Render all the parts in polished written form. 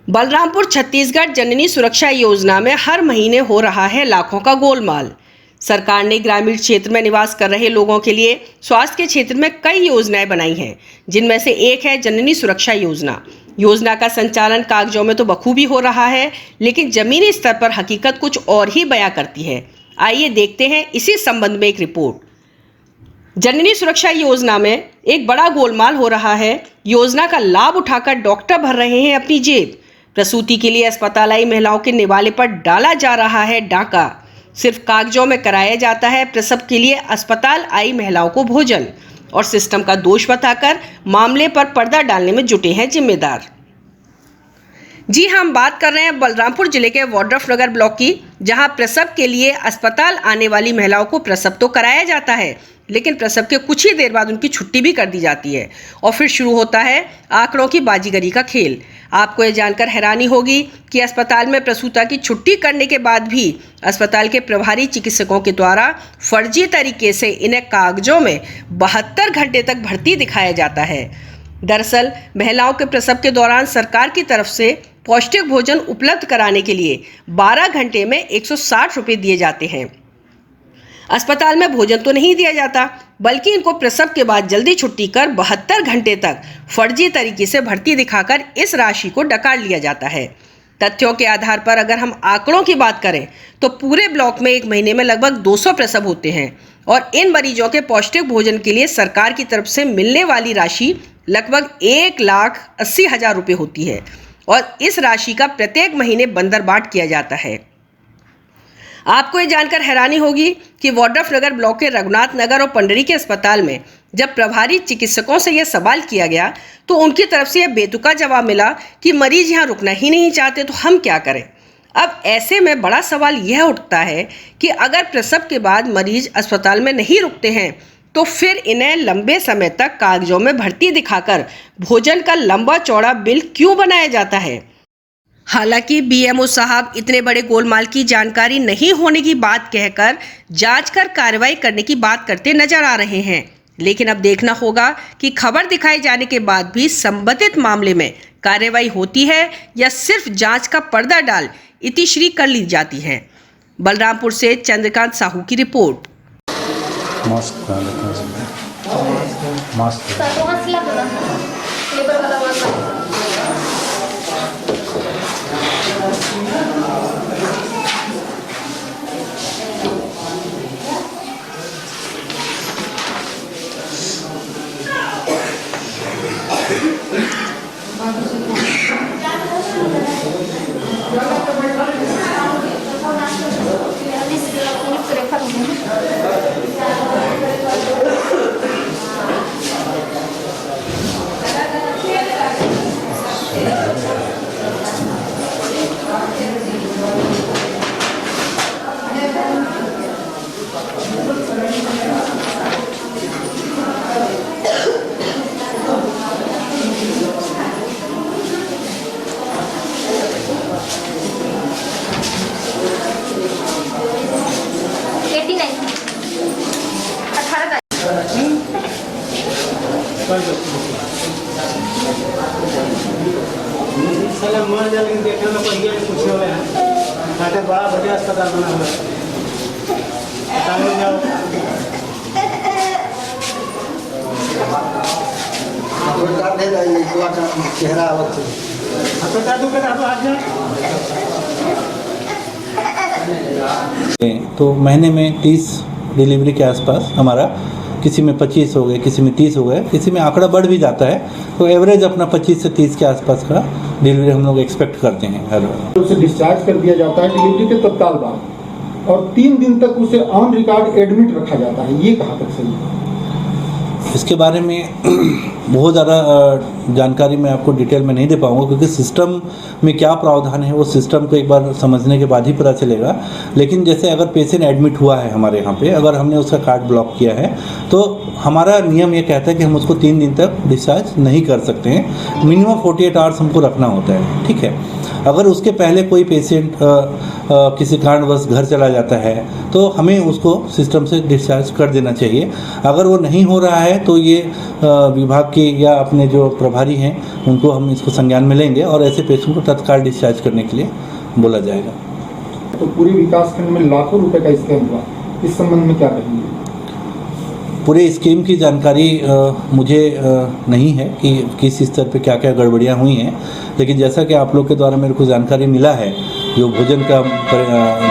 बलरामपुर छत्तीसगढ़ जननी सुरक्षा योजना में हर महीने हो रहा है लाखों का गोलमाल। सरकार ने ग्रामीण क्षेत्र में निवास कर रहे लोगों के लिए स्वास्थ्य के क्षेत्र में कई योजनाएं बनाई हैं, जिनमें से एक है जननी सुरक्षा योजना। योजना का संचालन कागजों में तो बखूबी हो रहा है, लेकिन जमीनी स्तर पर हकीकत कुछ और ही बयां करती है। आइए देखते हैं इसी संबंध में एक रिपोर्ट। जननी सुरक्षा योजना में एक बड़ा गोलमाल हो रहा है। योजना का लाभ उठाकर डॉक्टर भर रहे हैं अपनी जेब। प्रसूति के लिए अस्पताल आई महिलाओं के निवाले पर डाला जा रहा है डाका। सिर्फ कागजों में कराया जाता है प्रसव के लिए अस्पताल आई महिलाओं को भोजन, और सिस्टम का दोष बताकर मामले पर पर्दा डालने में जुटे हैं जिम्मेदार। जी हाँ, हम बात कर रहे हैं बलरामपुर जिले के वाड्रफनगर ब्लॉक की, जहां प्रसव के लिए अस्पताल आने वाली महिलाओं को प्रसव तो कराया जाता है, लेकिन प्रसव के कुछ ही देर बाद उनकी छुट्टी भी कर दी जाती है और फिर शुरू होता है आंकड़ों की बाजीगरी का खेल। आपको ये जानकर हैरानी होगी कि अस्पताल में प्रसूता की छुट्टी करने के बाद भी अस्पताल के प्रभारी चिकित्सकों के द्वारा फर्जी तरीके से इन्हें कागजों में 72 घंटे तक भर्ती दिखाया जाता है। दरअसल महिलाओं के प्रसव के दौरान सरकार की तरफ से पौष्टिक भोजन उपलब्ध कराने के लिए 12 घंटे में 160 रुपये दिए जाते हैं। अस्पताल में भोजन तो नहीं दिया जाता, बल्कि इनको प्रसव के बाद जल्दी छुट्टी कर 72 घंटे तक फर्जी तरीके से भर्ती दिखाकर इस राशि को डकार लिया जाता है। तथ्यों के आधार पर अगर हम आंकड़ों की बात करें तो पूरे ब्लॉक में एक महीने में लगभग 200 प्रसव होते हैं, और इन मरीजों के पौष्टिक भोजन के लिए सरकार की तरफ से मिलने वाली राशि लगभग 1,80,000 रुपये होती है, और इस राशि का प्रत्येक महीने बंदरबाट किया जाता है। आपको ये जानकर हैरानी होगी कि वाड्रफनगर ब्लॉक के रघुनाथ नगर और पंडरी के अस्पताल में जब प्रभारी चिकित्सकों से यह सवाल किया गया तो उनकी तरफ से यह बेतुका जवाब मिला कि मरीज यहाँ रुकना ही नहीं चाहते तो हम क्या करें। अब ऐसे में बड़ा सवाल यह उठता है कि अगर प्रसव के बाद मरीज अस्पताल में नहीं रुकते हैं तो फिर इन्हें लंबे समय तक कागजों में भर्ती दिखाकर भोजन का लंबा चौड़ा बिल क्यों बनाया जाता है। हालांकि बीएमओ साहब इतने बड़े गोलमाल की जानकारी नहीं होने की बात कहकर जांच कर कार्रवाई करने की बात करते नजर आ रहे हैं, लेकिन अब देखना होगा कि खबर दिखाए जाने के बाद भी संबंधित मामले में कार्रवाई होती है या सिर्फ जांच का पर्दा डाल इतिश्री कर ली जाती है। बलरामपुर से चंद्रकांत साहू की रिपोर्ट। मर जा, लेकिन देखने में पहिया कुछ हो गया है। बड़ा बढ़िया अस्पताल बना हुआ है। जाओ चेहरा तो महीने में 30 डिलीवरी के आसपास हमारा, किसी में 25 हो गए, किसी में 30 हो गए, किसी में आंकड़ा बढ़ भी जाता है, तो एवरेज अपना 25 से 30 के आसपास का डिलीवरी हम लोग एक्सपेक्ट करते हैं हर बार। उसे डिस्चार्ज कर दिया जाता है डिलीवरी के तत्काल बाद, और 3 दिन तक उसे ऑन रिकॉर्ड एडमिट रखा जाता है। ये कहाँ तक सही है? इसके बारे में बहुत ज़्यादा जानकारी मैं आपको डिटेल में नहीं दे पाऊंगा, क्योंकि सिस्टम में क्या प्रावधान है वो सिस्टम को एक बार समझने के बाद ही पता चलेगा। लेकिन जैसे अगर पेशेंट एडमिट हुआ है हमारे यहाँ पे, अगर हमने उसका कार्ड ब्लॉक किया है तो हमारा नियम ये कहता है कि हम उसको 3 दिन तक डिस्चार्ज नहीं कर सकते हैं, मिनिमम 48 आवर्स हमको रखना होता है, ठीक है। अगर उसके पहले कोई पेशेंट किसी कारणवश घर चला जाता है तो हमें उसको सिस्टम से डिस्चार्ज कर देना चाहिए। अगर वो नहीं हो रहा है तो ये विभाग के या अपने जो प्रभारी हैं उनको हम इसको संज्ञान में लेंगे और ऐसे पेशेंट को तत्काल डिस्चार्ज करने के लिए बोला जाएगा। तो पूरे विकासखंड में लाखों रुपए का स्कैम हुआ, इस संबंध में क्या कहेंगे? पूरे स्कीम की जानकारी मुझे नहीं है कि किस स्तर पे क्या क्या गड़बड़ियाँ हुई हैं, लेकिन जैसा कि आप लोग के द्वारा मेरे को जानकारी मिला है, जो भोजन का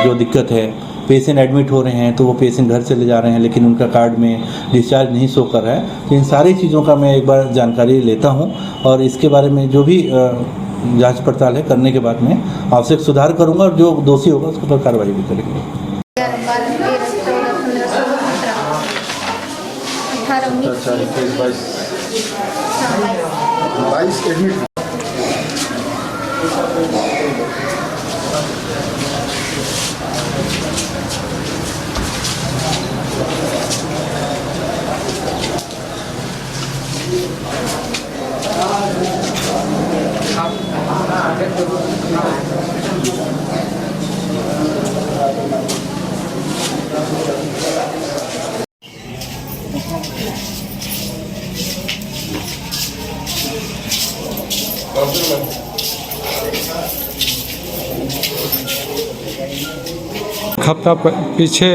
जो दिक्कत है, पेशेंट एडमिट हो रहे हैं तो वो पेशेंट घर चले जा रहे हैं लेकिन उनका कार्ड में डिस्चार्ज नहीं शो कर रहा है। तो इन सारी चीज़ों का मैं एक बार जानकारी लेता हूँ और इसके बारे में जो भी जांच पड़ताल है करने के बाद में आवश्यक सुधार करूँगा और जो दोषी होगा उसके ऊपर कार्रवाई भी करेंगे। 22 एडमिट। हफ्ता पीछे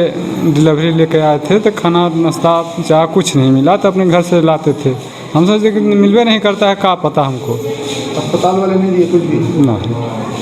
डिलीवरी लेके आए थे तो खाना नाश्ता चाह कुछ नहीं मिला तो अपने घर से लाते थे। हम सोचे कि मिलवे नहीं करता है, क्या पता हमको। अस्पताल वाले ने दिए कुछ भी नहीं।